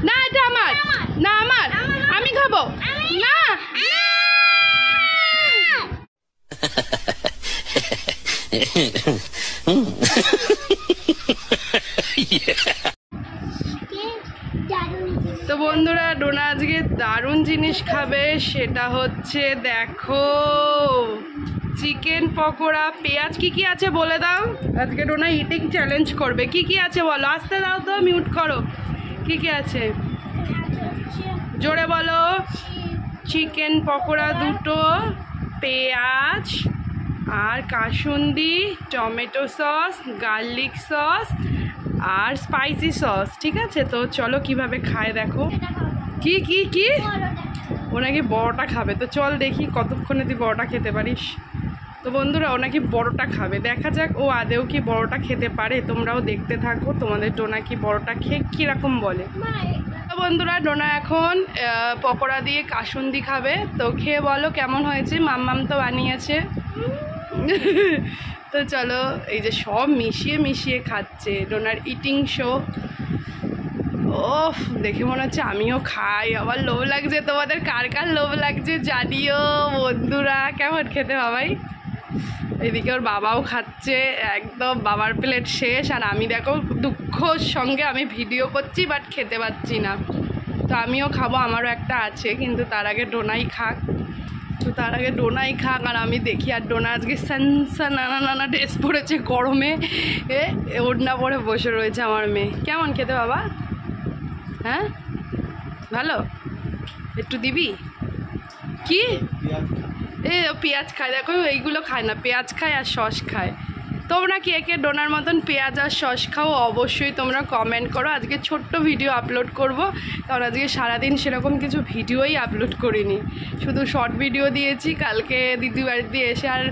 না এটা আমার, না আমার, আমি খাবো না। তো বন্ধুরা ডোনা আজকে দারুণ জিনিস খাবে, সেটা হচ্ছে দেখো চিকেন পকোড়া। পেঁয়াজ কি কি আছে বলে দাও। আজকে ডোনা ইটিং চ্যালেঞ্জ করবে। কি কি আছে বলো, আসতে দাও তো, মিউট করো। কি কি আছে জোরে বলো। চিকেন পকোড়া 2টো, পেঁয়াজ আর কাসুন্দি, টমেটো সস, গার্লিক সস আর স্পাইসি সস। ঠিক আছে, তো চলো কিভাবে খায় দেখো। কি কি কি ও নাকি বড়টা খাবে, তো চল দেখি কতক্ষণে তুই বড়টা খেতে পারিস। তো বন্ধুরা ও নাকি বড়টা খাবে, দেখা যাক ও আদেও কি বড়টা খেতে পারে। তোমরাও দেখতে থাকো তোমাদের ডোনা কি বড়টা খেয়ে কীরকম বলে। তো বন্ধুরা ডোনা এখন পকোড়া দিয়ে কাসুন্দি খাবে, তো খেয়ে বলো কেমন হয়েছে। মাম্মাম তো বানিয়েছে। তো চলো, এই যে সব মিশিয়ে মিশিয়ে খাচ্ছে ডোনার ইটিং শো। ওফ, দেখে মনে হচ্ছে আমিও খাই। আবার লোভ লাগছে, তোমাদের কার কার লোভ লাগছে জানিও বন্ধুরা। কেমন খেতে বাবাই। এদিকে ওর বাবাও খাচ্ছে, একদম বাবার প্লেট শেষ। আর আমি দেখো দুঃখর সঙ্গে আমি ভিডিও করছি বাট খেতে পাচ্ছি না। তো আমিও খাবো, আমারও একটা আছে, কিন্তু তার আগে ডোনাই খাক। তো তার আগে ডোনাই খাক আর আমি দেখি। আর ডোনা আজকে সানসা নানা নানা ড্রেস পরেছে গরমে, ওড়না পরে বসে রয়েছে আমার মেয়ে। কেমন খেতে বাবা? হ্যাঁ ভালো, একটু দিবি কি? পেঁয়াজ খায় দেখো, এইগুলো খায় না, পেঁয়াজ খায় আর সস খায়। তোমরা কে কে ডোনার মতন পেঁয়াজ আর সস খাও অবশ্যই তোমরা কমেন্ট করো। আজকে ছোট্ট ভিডিও আপলোড করব, কারণ আজকে সারাদিন সেরকম কিছু ভিডিওই আপলোড করিনি, শুধু শর্ট ভিডিও দিয়েছি। কালকে দিদি বাড়িতে এসে আর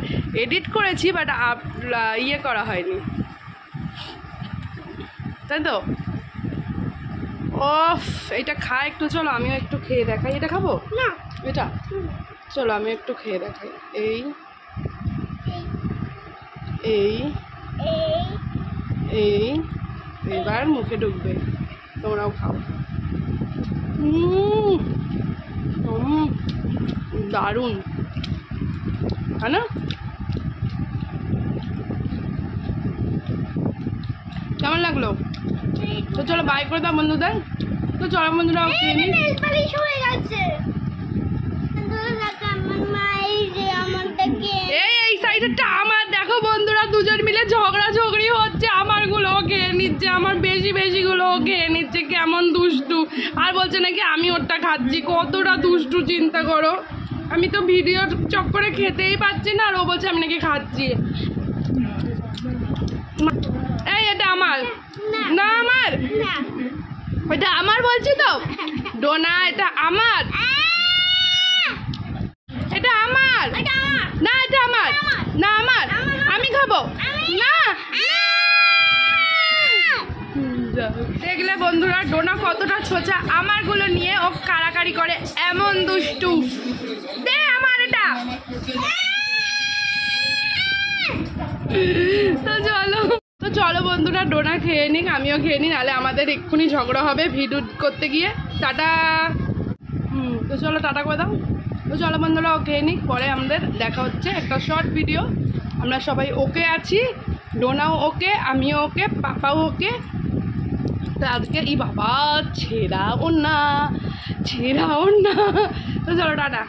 এডিট করেছি, বাট ইয়ে করা হয়নি, তাই তো। ওফ, এটা খা একটু, চলো আমিও একটু খেয়ে দেখাই। এটা খাবো না, এটা চলো আমি একটু খেয়ে দেখাই। এই এই এই এবার মুখে ঢুকবে, তোমরাও খাও। দারুণ, তাই না? কেমন লাগলো? তো চলো বাই করে দাও বন্ধুদের। তো চলো বন্ধুরা, এই সাইডটা আমার দেখো বন্ধুরা, দুজন মিলে ঝগড়ি হচ্ছে। আমার গুলো খেয়ে নিচ্ছে, আমার বেশি গুলো খেয়ে নিচ্ছে। কেমন দুষ্টু। আর বলছে নাকি আমি ওরটা খাচ্ছি। কতটা দুষ্টু চিন্তা করো। আমি তো ভিডিও চক্করে খেতেই পাচ্ছি না, আর ও বলছে আমি নাকি খাচ্ছি। এই এটা আমার না, আমার এটা আমার বলছি তো ডোনা, এটা আমার, এটা আমার না, এটা আমার না, আমার, আমি খাবো না। দেখলে বন্ধুরা ডোনা কতটা ছোচা, আমারগুলো নিয়ে ও কাড়াকাড়ি করে, এমন দুষ্টু। দে আমার এটা। তো চলো বন্ধুরা ডোনা খেয়ে নিক, আমিও খেয়ে নিই, নাহলে আমাদের এক্ষুনি ঝগড়া হবে ভিডিও করতে গিয়ে। টাটা। তো চলো টাটা করে দাও। তো চলো বন্ধুরা ও খেয়ে নিক, পরে আমাদের দেখা হচ্ছে একটা শর্ট ভিডিও। আমরা সবাই ওকে আছি, ডোনাও ওকে, আমিও ওকে, পাপাও ওকে। তো আজকে বাবা ছেঁড়া ওড়না। তো চলো টাটা।